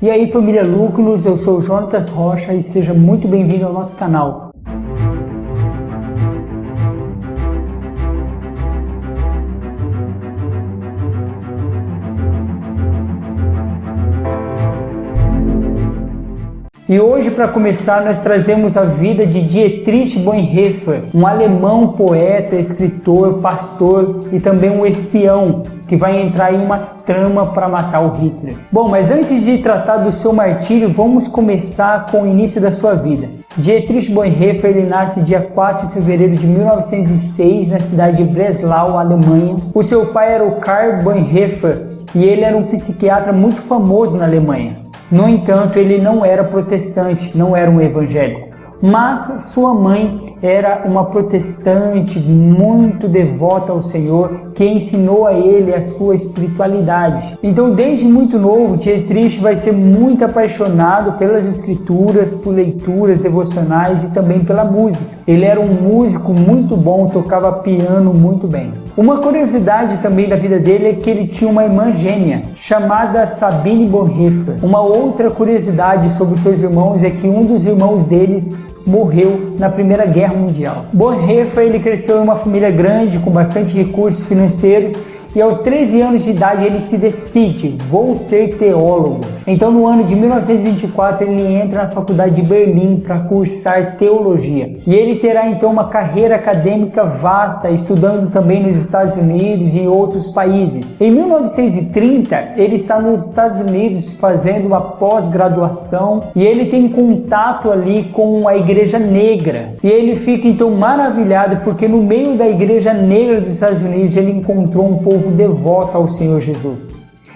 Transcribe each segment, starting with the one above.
E aí, família Lúculos, eu sou o Jonatas Rocha e seja muito bem-vindo ao nosso canal. E hoje, para começar, nós trazemos a vida de Dietrich Bonhoeffer, um alemão poeta, escritor, pastor e também um espião que vai entrar em uma trama para matar o Hitler. Bom, mas antes de tratar do seu martírio, vamos começar com o início da sua vida. Dietrich Bonhoeffer ele nasce dia 4 de fevereiro de 1906 na cidade de Breslau, Alemanha. O seu pai era o Karl Bonhoeffer e ele era um psiquiatra muito famoso na Alemanha. No entanto, ele não era protestante, não era um evangélico, mas sua mãe era uma protestante muito devota ao Senhor, que ensinou a ele a sua espiritualidade. Então, desde muito novo, Dietrich vai ser muito apaixonado pelas escrituras, por leituras devocionais e também pela música. Ele era um músico muito bom, tocava piano muito bem. Uma curiosidade também da vida dele é que ele tinha uma irmã gêmea, chamada Sabine Bonhoeffer. Uma outra curiosidade sobre os seus irmãos é que um dos irmãos dele morreu na Primeira Guerra Mundial. Bonhoeffer ele cresceu em uma família grande, com bastante recursos financeiros, e aos 13 anos de idade ele se decide, vou ser teólogo. Então no ano de 1924 ele entra na faculdade de Berlim para cursar teologia. E ele terá então uma carreira acadêmica vasta, estudando também nos Estados Unidos e em outros países. Em 1930 ele está nos Estados Unidos fazendo uma pós-graduação e ele tem contato ali com a igreja negra. E ele fica então maravilhado porque no meio da igreja negra dos Estados Unidos ele encontrou um povo devoto ao Senhor Jesus.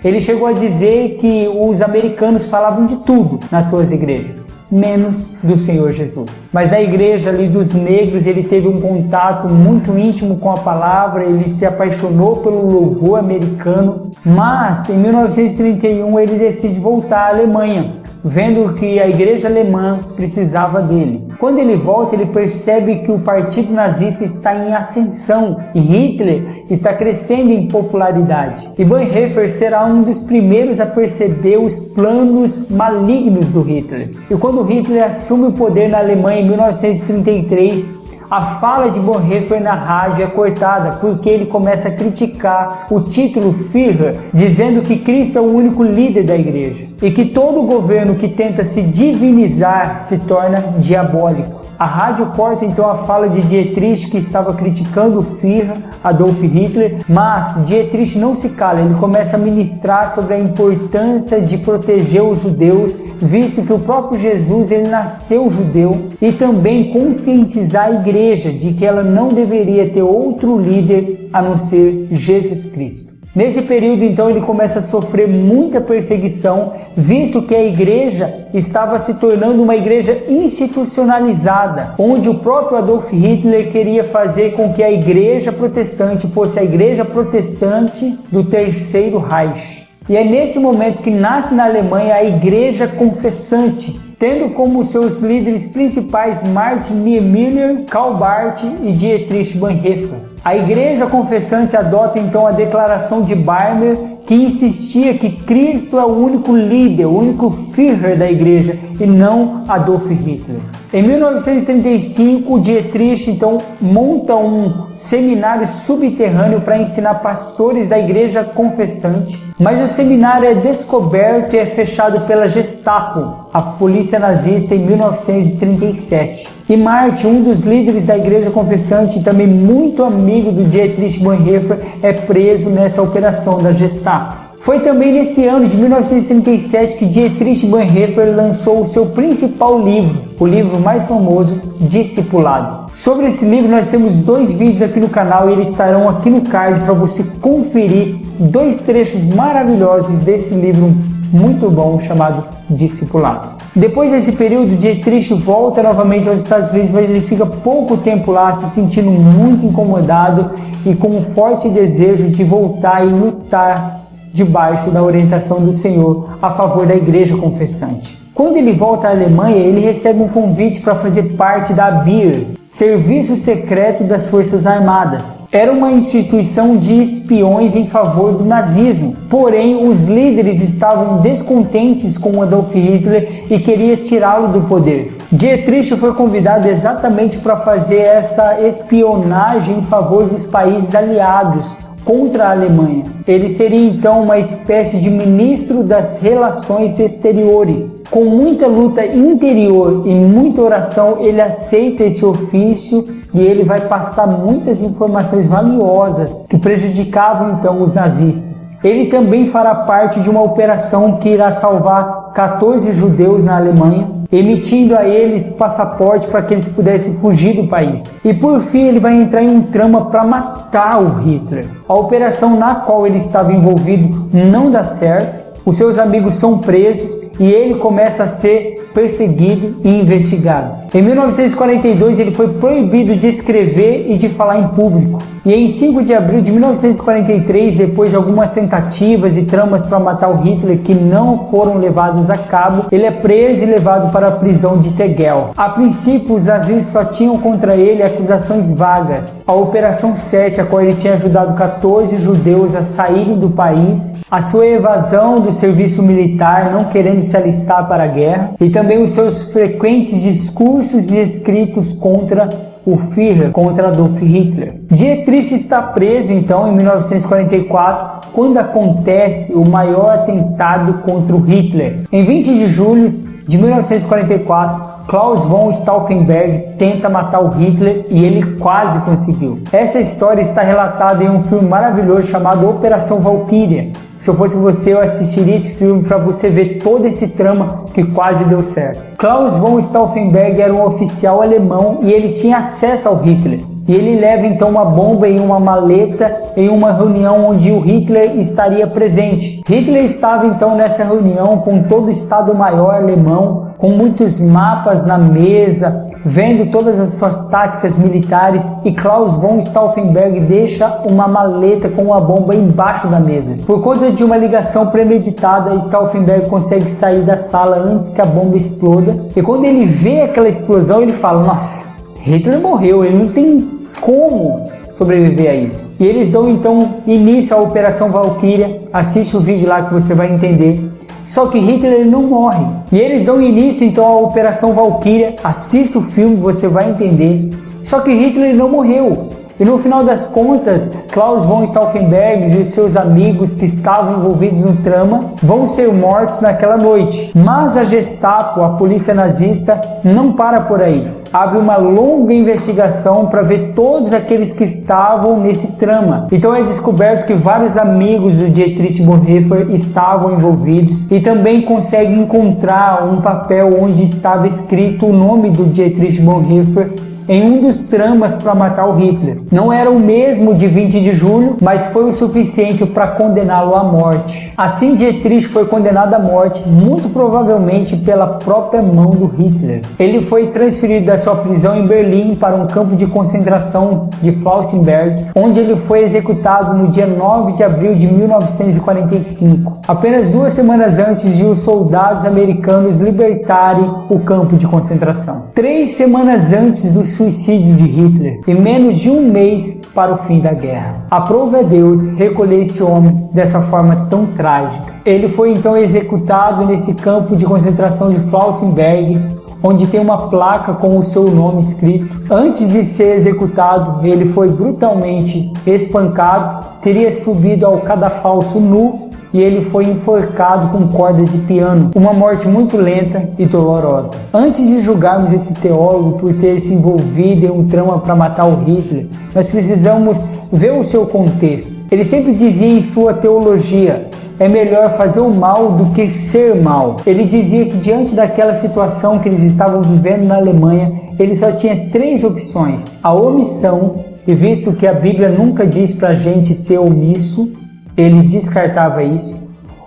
Ele chegou a dizer que os americanos falavam de tudo nas suas igrejas, menos do Senhor Jesus. Mas na igreja ali dos negros ele teve um contato muito íntimo com a palavra, ele se apaixonou pelo louvor americano, mas em 1931 ele decide voltar à Alemanha, vendo que a igreja alemã precisava dele. Quando ele volta, ele percebe que o partido nazista está em ascensão e Hitler está crescendo em popularidade. E Bonhoeffer será um dos primeiros a perceber os planos malignos do Hitler. E quando Hitler assume o poder na Alemanha em 1933, a fala de Bonhoeffer na rádio é cortada porque ele começa a criticar o título Führer, dizendo que Cristo é o único líder da igreja e que todo governo que tenta se divinizar se torna diabólico. A rádio corta então a fala de Dietrich, que estava criticando o Führer, Adolf Hitler, mas Dietrich não se cala, ele começa a ministrar sobre a importância de proteger os judeus, visto que o próprio Jesus ele nasceu judeu, e também conscientizar a igreja de que ela não deveria ter outro líder a não ser Jesus Cristo. Nesse período, então, ele começa a sofrer muita perseguição, visto que a igreja estava se tornando uma igreja institucionalizada, onde o próprio Adolf Hitler queria fazer com que a igreja protestante fosse a igreja protestante do Terceiro Reich. E é nesse momento que nasce na Alemanha a Igreja Confessante, tendo como seus líderes principais Martin Niemöller, Karl Barth e Dietrich Bonhoeffer. A Igreja Confessante adota então a declaração de Weimar, que insistia que Cristo é o único líder, o único Führer da igreja e não Adolf Hitler. Em 1935, Dietrich então monta um seminário subterrâneo para ensinar pastores da Igreja Confessante, mas o seminário é descoberto e é fechado pela Gestapo, a polícia nazista, em 1937. E Martin, um dos líderes da Igreja Confessante e também muito amigo do Dietrich Bonhoeffer, é preso nessa operação da Gestapo. Foi também nesse ano de 1937 que Dietrich Bonhoeffer lançou o seu principal livro, o livro mais famoso, Discipulado. Sobre esse livro nós temos 2 vídeos aqui no canal e eles estarão aqui no card para você conferir 2 trechos maravilhosos desse livro muito bom chamado Discipulado. Depois desse período, Dietrich volta novamente aos Estados Unidos, mas ele fica pouco tempo lá, se sentindo muito incomodado e com um forte desejo de voltar e lutar debaixo da orientação do Senhor a favor da Igreja Confessante. Quando ele volta à Alemanha, ele recebe um convite para fazer parte da BIR, Serviço Secreto das Forças Armadas. Era uma instituição de espiões em favor do nazismo. Porém, os líderes estavam descontentes com Adolf Hitler e queriam tirá-lo do poder. Dietrich foi convidado exatamente para fazer essa espionagem em favor dos países aliados contra a Alemanha. Ele seria então uma espécie de ministro das relações exteriores. Com muita luta interior e muita oração, ele aceita esse ofício e ele vai passar muitas informações valiosas que prejudicavam então os nazistas. Ele também fará parte de uma operação que irá salvar 14 judeus na Alemanha, emitindo a eles passaporte para que eles pudessem fugir do país. E por fim ele vai entrar em um trama para matar o Hitler. A operação na qual ele estava envolvido não dá certo, os seus amigos são presos e ele começa a ser perseguido e investigado. Em 1942 ele foi proibido de escrever e de falar em público. E em 5 de abril de 1943, depois de algumas tentativas e tramas para matar o Hitler que não foram levadas a cabo, ele é preso e levado para a prisão de Tegel. A princípio, os nazistas só tinham contra ele acusações vagas. A Operação 7, a qual ele tinha ajudado 14 judeus a saírem do país, a sua evasão do serviço militar, não querendo se alistar para a guerra, e também os seus frequentes discursos e escritos contra o Führer, contra Adolf Hitler. Dietrich está preso então em 1944, quando acontece o maior atentado contra o Hitler. Em 20 de julho de 1944, Klaus von Stauffenberg tenta matar o Hitler e ele quase conseguiu. Essa história está relatada em um filme maravilhoso chamado Operação Valkyria. Se eu fosse você, eu assistiria esse filme para você ver todo esse trama que quase deu certo. Klaus von Stauffenberg era um oficial alemão e ele tinha acesso ao Hitler. E ele leva então uma bomba em uma maleta em uma reunião onde o Hitler estaria presente. Hitler estava então nessa reunião com todo o Estado-Maior alemão, com muitos mapas na mesa, vendo todas as suas táticas militares, e Klaus von Stauffenberg deixa uma maleta com uma bomba embaixo da mesa. Por conta de uma ligação premeditada, Stauffenberg consegue sair da sala antes que a bomba exploda, e quando ele vê aquela explosão, ele fala: nossa, Hitler morreu, ele não tem como sobreviver a isso. E eles dão então início à Operação Valkyria. Assiste o vídeo lá que você vai entender. Só que Hitler não morre. E eles dão início então à Operação Valkyria. Assista o filme, você vai entender. Só que Hitler não morreu. E no final das contas, Klaus von Stauffenberg e os seus amigos que estavam envolvidos no trama vão ser mortos naquela noite. Mas a Gestapo, a polícia nazista, não para por aí. Abre uma longa investigação para ver todos aqueles que estavam nesse trama. Então é descoberto que vários amigos do Dietrich Bonhoeffer estavam envolvidos e também consegue encontrar um papel onde estava escrito o nome do Dietrich Bonhoeffer em um dos tramas para matar o Hitler. Não era o mesmo de 20 de julho, mas foi o suficiente para condená-lo à morte. Assim, Dietrich foi condenado à morte, muito provavelmente pela própria mão do Hitler. Ele foi transferido da sua prisão em Berlim para um campo de concentração de Flausenberg, onde ele foi executado no dia 9 de abril de 1945, apenas 2 semanas antes de os soldados americanos libertarem o campo de concentração. 3 semanas antes do suicídio de Hitler e menos de um mês para o fim da guerra. Aprove a Deus recolher esse homem dessa forma tão trágica. Ele foi então executado nesse campo de concentração de Flausenberg, onde tem uma placa com o seu nome escrito. Antes de ser executado, ele foi brutalmente espancado, teria subido ao cadafalso nu e ele foi enforcado com cordas de piano, uma morte muito lenta e dolorosa. Antes de julgarmos esse teólogo por ter se envolvido em um trama para matar o Hitler, nós precisamos ver o seu contexto. Ele sempre dizia em sua teologia: é melhor fazer o mal do que ser mal. Ele dizia que diante daquela situação que eles estavam vivendo na Alemanha, ele só tinha 3 opções: a omissão, e visto que a Bíblia nunca diz para a gente ser omisso, ele descartava isso,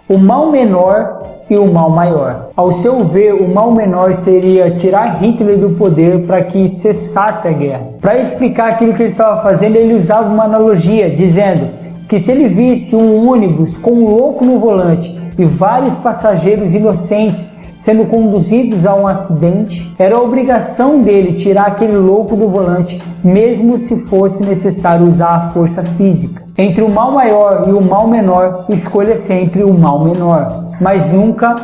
o mal menor e o mal maior. Ao seu ver, o mal menor seria tirar Hitler do poder para que cessasse a guerra. Para explicar aquilo que ele estava fazendo, ele usava uma analogia, dizendo que se ele visse um ônibus com um louco no volante e vários passageiros inocentes sendo conduzidos a um acidente, era obrigação dele tirar aquele louco do volante, mesmo se fosse necessário usar a força física. Entre o mal maior e o mal menor, escolha sempre o mal menor, mas nunca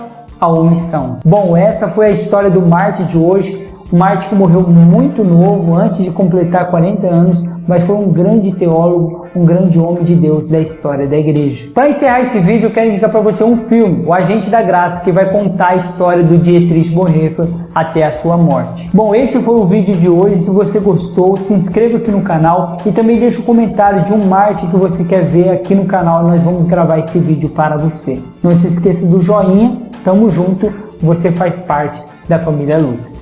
a omissão. Bom, essa foi a história do Marty de hoje. O Marty que morreu muito novo, antes de completar 40 anos, mas foi um grande teólogo, um grande homem de Deus da história da igreja. Para encerrar esse vídeo, eu quero indicar para você um filme, O Agente da Graça, que vai contar a história do Dietrich Bonhoeffer até a sua morte. Bom, esse foi o vídeo de hoje. Se você gostou, se inscreva aqui no canal e também deixa um comentário de um Marty que você quer ver aqui no canal. Nós vamos gravar esse vídeo para você. Não se esqueça do joinha, tamo junto, você faz parte da família Luta.